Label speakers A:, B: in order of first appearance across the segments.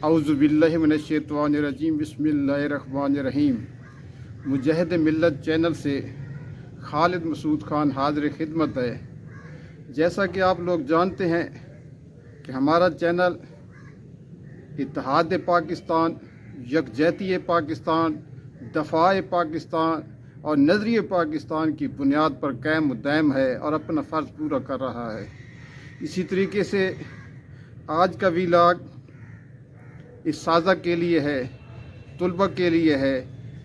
A: औज़ुबिल्लाहि मिनश्शैतानिर्रजीम बिस्मिल्लाहिर्रहमानिर्रहीम। मुजाहिद मिल्लत चैनल से खालिद मसूद खान हाज़िर खिदमत है। जैसा कि आप लोग जानते हैं कि हमारा चैनल इत्तेहाद पाकिस्तान, यकजहती पाकिस्तान, दफ़ा पाकिस्तान और नज़रिए पाकिस्तान की बुनियाद पर कायम व दायम है और अपना फ़र्ज़ पूरा कर रहा है। इसी तरीके से आज का व्लॉग इस साज़ा के लिए है, तुलबा के लिए है,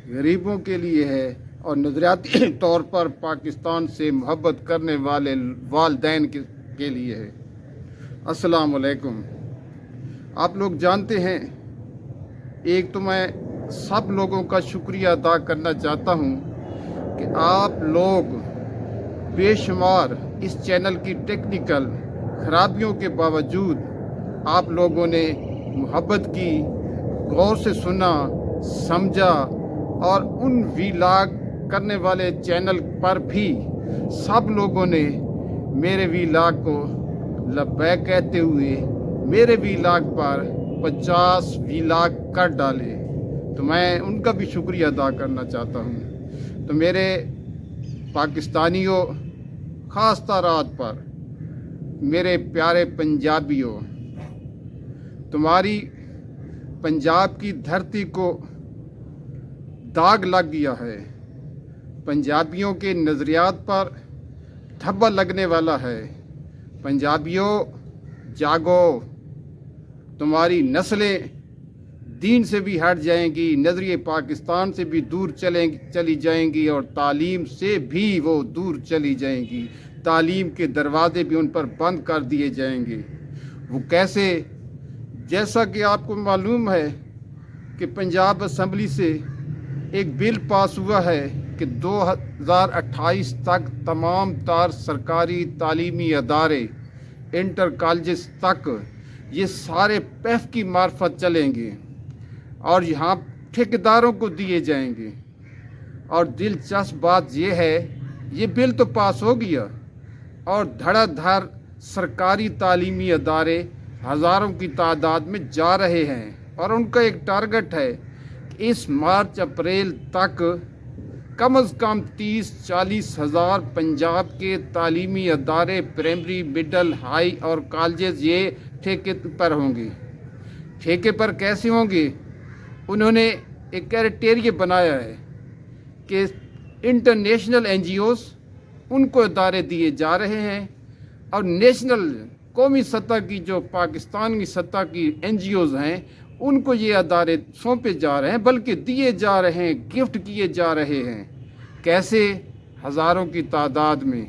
A: गरीबों के लिए है और नज़रियाती तौर पर पाकिस्तान से मोहब्बत करने वाले वालिदैन के लिए है। अस्सलाम वालेकुम। आप लोग जानते हैं, एक तो मैं सब लोगों का शुक्रिया अदा करना चाहता हूं कि आप लोग बेशुमार इस चैनल की टेक्निकल ख़राबियों के बावजूद आप लोगों ने मोहब्बत की, गौर से सुना, समझा और उन व्लॉग करने वाले चैनल पर भी सब लोगों ने मेरे व्लॉग को लब्बैक कहते हुए मेरे व्लॉग पर 50 व्लॉग कर डाले, तो मैं उनका भी शुक्रिया अदा करना चाहता हूँ। तो मेरे पाकिस्तानियों, ख़ास तौर पर मेरे प्यारे पंजाबियों, तुम्हारी पंजाब की धरती को दाग लग गया है। पंजाबियों के नज़रियात पर धब्बा लगने वाला है। पंजाबियों जागो, तुम्हारी नस्लें दीन से भी हट जाएंगी, नज़रिए पाकिस्तान से भी दूर चली जाएंगी और तालीम से भी वो दूर चली जाएंगी। तालीम के दरवाजे भी उन पर बंद कर दिए जाएंगे। वो कैसे? जैसा कि आपको मालूम है कि पंजाब असम्बली से एक बिल पास हुआ है कि 2028 तक तमाम तार सरकारी तालीमी अदारे, इंटर कॉलेजेस तक ये सारे पैफ की मार्फत चलेंगे और यहाँ ठेकेदारों को दिए जाएंगे। और दिलचस्प बात ये है, ये बिल तो पास हो गया और धड़ाधड़ सरकारी तालीमी अदारे हज़ारों की तादाद में जा रहे हैं और उनका एक टारगेट है कि इस मार्च अप्रैल तक कम अज़ कम 30-40 हज़ार पंजाब के तालीमी अदारे, प्राइमरी, मिडल, हाई और कॉलेजेस ये ठेके पर होंगे। ठेके पर कैसे होंगे? उन्होंने एक क्राइटेरिया बनाया है कि इंटरनेशनल NGOs उनको अदारे दिए जा रहे हैं और नेशनल कौमी सतह की जो पाकिस्तान की सतह की NGOs हैं उनको ये अदारे सौंपे जा रहे हैं, बल्कि दिए जा रहे हैं, गिफ्ट किए जा रहे हैं। कैसे? हज़ारों की तादाद में।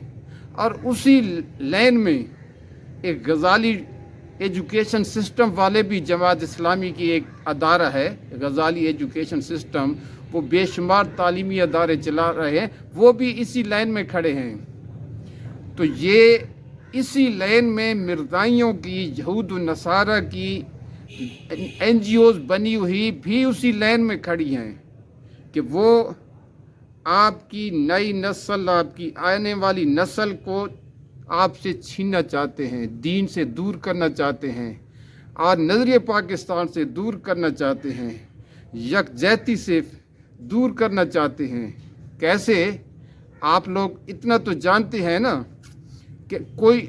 A: और उसी लाइन में एक गज़ाली एजुकेशन सिस्टम वाले भी, जमात इस्लामी की एक अदारा है गज़ाली एजुकेशन सिस्टम, वो बेशुमार तालीमी अदारे चला रहे हैं, वो भी इसी लाइन में खड़े हैं। तो ये इसी लाइन में मिर्ज़ाइयों की, यहूद व नसारा की NGOs बनी हुई भी उसी लाइन में खड़ी हैं कि वो आपकी नई नस्ल, आपकी आने वाली नस्ल को आपसे छीनना चाहते हैं, दीन से दूर करना चाहते हैं और नज़रिए पाकिस्तान से दूर करना चाहते हैं, यकजहती से दूर करना चाहते हैं। कैसे? आप लोग इतना तो जानते हैं ना कि कोई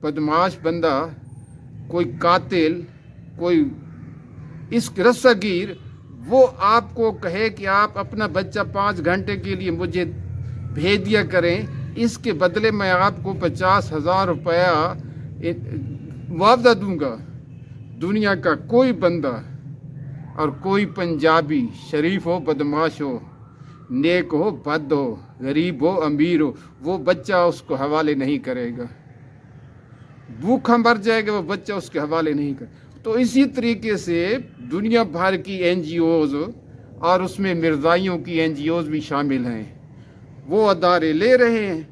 A: बदमाश बंदा, कोई कातिल, कोई इश्क रस्सागीर, वो आपको कहे कि आप अपना बच्चा 5 घंटे के लिए मुझे भेज दिया करें, इसके बदले मैं आपको 50,000 रुपया मुआवजा दूंगा। दुनिया का कोई बंदा और कोई पंजाबी, शरीफ हो, बदमाश हो, नेक हो, बद हो, गरीब हो, अमीर हो, वो बच्चा उसको हवाले नहीं करेगा। भूखा मर जाएगा, वो बच्चा उसके हवाले नहीं कर। तो इसी तरीके से दुनिया भर की NGOs और उसमें मिर्ज़ाइयों की NGOs भी शामिल हैं, वो अदारे ले रहे हैं,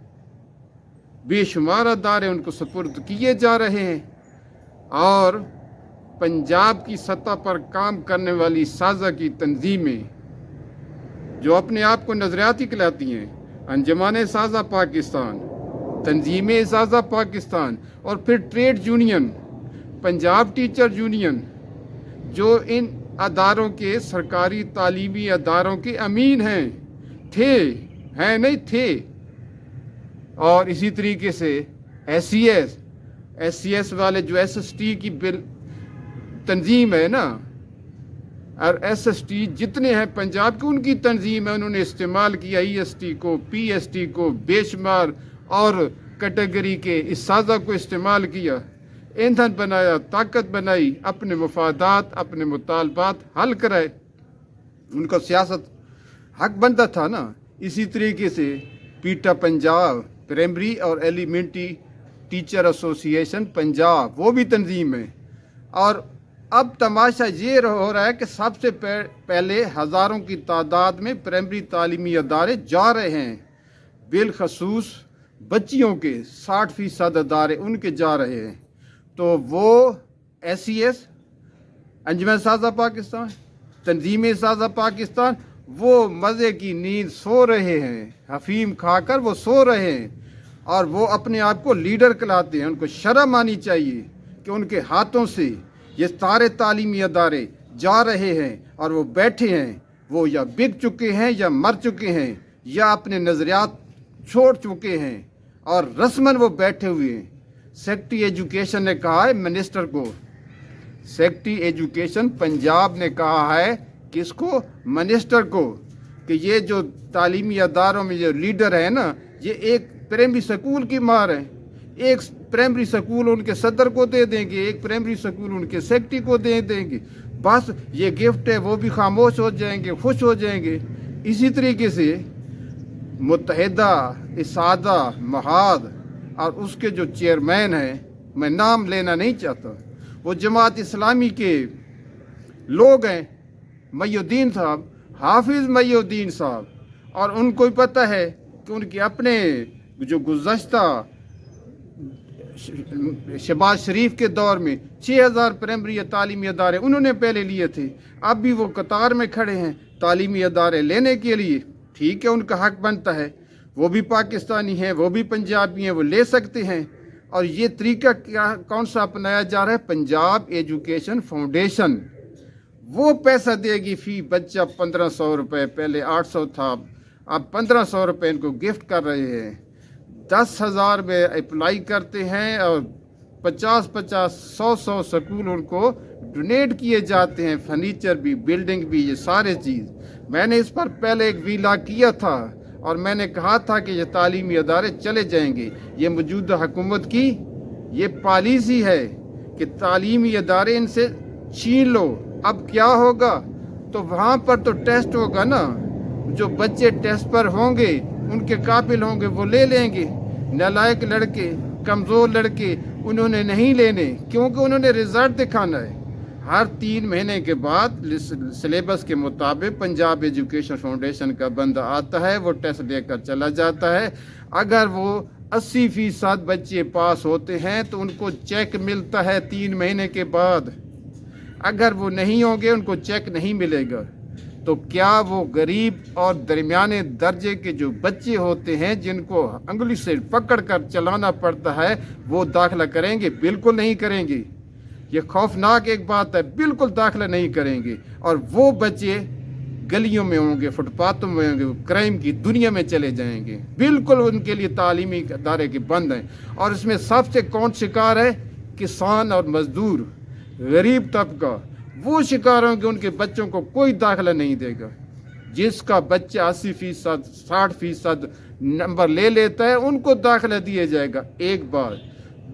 A: बेशुमार अदारे उनको सुपुर्द किए जा रहे हैं। और पंजाब की सतह पर काम करने वाली साज़ा की तंजीमें जो अपने आप को नज़रियाती कहलाती हैं, अंजुमन साज़ा पाकिस्तान, तंजीम साज़ा पाकिस्तान और फिर trade union, Punjab teacher union, जो इन अदारों के, सरकारी तालीमी अदारों के अमीन हैं नहीं थे। और इसी तरीके से SCS वाले जो SST की बिल तंजीम है ना, और SST जितने हैं पंजाब के, उनकी तंजीम है, उन्होंने इस्तेमाल किया EST को, PST को, बेशुमार और कैटेगरी के इस साजा को इस्तेमाल किया, ईंधन बनाया, ताकत बनाई, अपने मफादात, अपने मुतालबात हल कराए। उनका सियासत हक बनता था ना। इसी तरीके से पीटा पंजाब, प्राइमरी और एलिमेंट्री टीचर एसोसिएशन पंजाब, वो भी तंजीम है। और अब तमाशा ये हो रहा है कि सबसे पहले हज़ारों की तादाद में प्राइमरी तालीमी अदारे जा रहे हैं, बिलखसूस बच्चियों के 60% अदारे उनके जा रहे हैं। तो वो SCS, अंजुमन साज़ा पाकिस्तान, तंजीम साज़ा पाकिस्तान, वो मज़े की नींद सो रहे हैं, हफीम खाकर वो सो रहे हैं, और वो अपने आप को लीडर कहलाते हैं। उनको शर्म आनी चाहिए कि उनके हाथों से ये सारे तालीमी अदारे जा रहे हैं और वो बैठे हैं, वो या बिक चुके हैं या मर चुके हैं या अपने नज़रियात छोड़ चुके हैं और रस्मन वो बैठे हुए हैं। सेक्रेटरी एजुकेशन ने कहा है मिनिस्टर को, सेक्रेटरी एजुकेशन पंजाब ने कहा है किसको, मिनिस्टर को, कि ये जो तालीमी अदारों में जो लीडर है ना, ये एक प्राइमरी स्कूल की मार है। एक प्राइमरी स्कूल उनके सदर को दे देंगे, एक प्राइमरी स्कूल उनके सेक्रेटरी को दे देंगे, बस ये गिफ्ट है, वो भी खामोश हो जाएंगे, खुश हो जाएंगे। इसी तरीके से मुत्तहिदा, इसादा, महाद और उसके जो चेयरमैन हैं, मैं नाम लेना नहीं चाहता, वो जमात इस्लामी के लोग हैं, मईउद्दीन साहब, हाफिज़ मईउद्दीन साहब, और उनको ही पता है कि उनके अपने जो गुज़श्ता शहबाज शरीफ के दौर में 6000 प्राइमरी तालीमी अदारे उन्होंने पहले लिए थे। अब भी वो कतार में खड़े हैं तालीमी अदारे लेने के लिए। ठीक है, उनका हक बनता है, वो भी पाकिस्तानी हैं, वो भी पंजाबी हैं, वो ले सकते हैं। और ये तरीका क्या कौन सा अपनाया जा रहा है, पंजाब एजुकेशन फाउंडेशन वो पैसा देगी फ़ी बच्चा 1500 रुपये, पहले 800 था, अब 1500 रुपये इनको गिफ्ट कर रहे हैं। 10,000 में अप्लाई करते हैं और 50-50, 100-100 स्कूल उनको डोनेट किए जाते हैं, फर्नीचर भी, बिल्डिंग भी, ये सारे चीज़। मैंने इस पर पहले एक वीला किया था और मैंने कहा था कि ये तालीमी अदारे चले जाएंगे। ये मौजूदा हुकूमत की ये पॉलिसी है कि तालीमी अदारे इनसे छीन लो। अब क्या होगा, तो वहाँ पर तो टेस्ट होगा ना, जो बच्चे टेस्ट पर होंगे उनके काबिल होंगे वो ले लेंगे। नालायक लड़के, कमज़ोर लड़के उन्होंने नहीं लेने, क्योंकि उन्होंने रिज़ल्ट दिखाना है। हर 3 महीने के बाद सिलेबस के मुताबिक पंजाब एजुकेशन फाउंडेशन का बंदा आता है, वो टेस्ट लेकर चला जाता है। अगर वो 80% बच्चे पास होते हैं तो उनको चेक मिलता है 3 महीने के बाद। अगर वो नहीं होंगे उनको चेक नहीं मिलेगा। तो क्या वो गरीब और दरमियाने दर्जे के जो बच्चे होते हैं जिनको अंगुली से पकड़ कर चलाना पड़ता है वो दाखिला करेंगे? बिल्कुल नहीं करेंगे। ये खौफनाक एक बात है, बिल्कुल दाखिला नहीं करेंगे। और वो बच्चे गलियों में होंगे, फुटपाथों में होंगे, क्राइम की दुनिया में चले जाएंगे। बिल्कुल उनके लिए तालीमी इदारे के बंद हैं। और इसमें सबसे कौन शिकार है? किसान और मजदूर, गरीब तबका, वो शिकार होंगे। उनके बच्चों को कोई दाखिला नहीं देगा। जिसका बच्चा 80%, 60% नंबर ले लेता है उनको दाखिला दिया जाएगा। एक बात।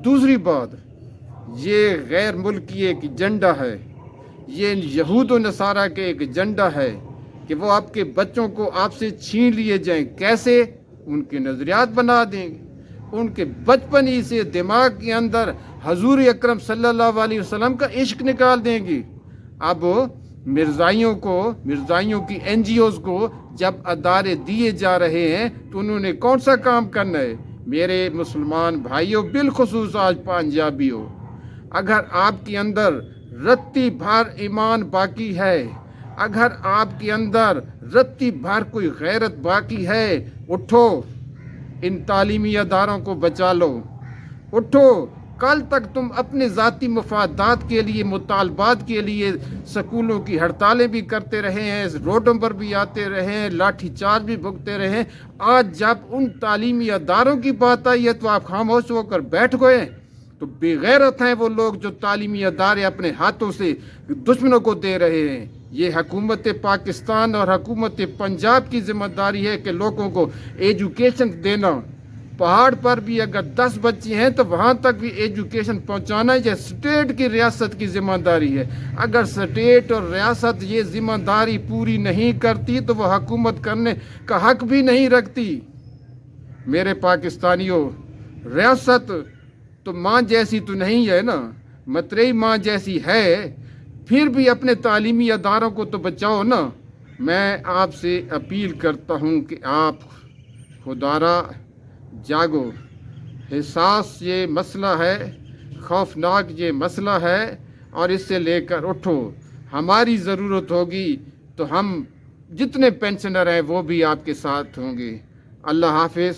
A: दूसरी बात, ये गैर मुल्की एक एजेंडा है, ये यहूद व नसारा के एक एजेंडा है कि वो आपके बच्चों को आपसे छीन लिए जाएं। कैसे? उनके नज़रियात बना देंगे, उनके बचपन ही से दिमाग के अंदर हजूर अकरम सल्लल्लाहु अलैहि वसल्लम का इश्क निकाल देंगे। अब मिर्ज़ाइयों की NGOs को जब अदारे दिए जा रहे हैं तो उन्होंने कौन सा काम करना है? मेरे मुसलमान भाइयों, बिलखुसूस आज पंजाबियों, अगर आपके अंदर रत्ती भर ईमान बाकी है, अगर आपके अंदर रत्ती भर कोई गैरत बाकी है, उठो, इन तालीमी अदारों को बचा लो। उठो, کل تک تم اپنے ذاتی مفادات کے لیے، مطالبات کے لیے سکولوں کی ہڑتالیں بھی کرتے رہے ہیں، روڈوں پر بھی آتے رہے ہیں، لاٹھی چارج بھی بھگتے رہے ہیں۔ آج جب ان تعلیمی اداروں کی بات آئی ہے تو آپ خاموش ہو کر بیٹھ گئے۔ تو بے غیرت ہیں وہ لوگ جو تعلیمی ادارے اپنے ہاتھوں سے دشمنوں کو دے رہے ہیں۔ یہ حکومت پاکستان اور حکومت پنجاب کی ذمہ داری ہے کہ لوگوں کو ایجوکیشن دینا۔ پہاڑ پر بھی اگر 10 بچے ہیں تو وہاں تک بھی ایجوکیشن پہنچانا یہ اسٹیٹ کی، ریاست کی ذمہ داری ہے۔ اگر اسٹیٹ اور ریاست یہ ذمہ داری پوری نہیں کرتی تو وہ حکومت کرنے کا حق بھی نہیں رکھتی۔ میرے پاکستانیوں، ریاست تو ماں جیسی تو نہیں ہے نا، متریئی ماں جیسی ہے، پھر بھی اپنے تعلیمی اداروں کو تو بچاؤ نا۔ میں آپ سے اپیل کرتا ہوں کہ آپ خدارا جاگو، حساس یہ مسئلہ ہے، خوفناک یہ مسئلہ ہے، اور اس سے لے کر اٹھو۔ ہماری ضرورت ہوگی تو ہم جتنے پینشنر ہیں وہ بھی آپ کے ساتھ ہوں گے۔ اللہ حافظ۔